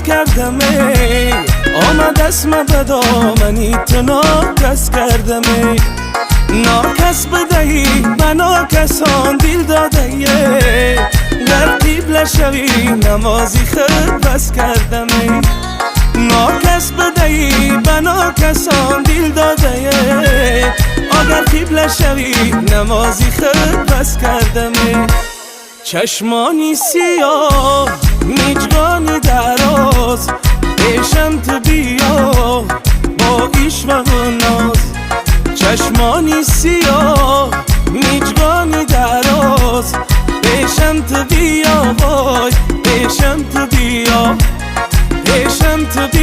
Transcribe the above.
کردم ای آمد اسم به دامنی تو ناکس کردم ای ناکس بدهی به ناکسان دل داده ای گر قبله شوی نمازی خود بس کردم ای ناکس بدهی به ناکسان دل داده ای اگر قبله شوی نمازی خود بس کردم ای چشمانی سیاه میجگانی دراز پیشم تو بیا با عشق و ناز چشمانی سیاه میجگانی دراز پیشم تو بیا وای پیشم تو بیا پیشم تو بیا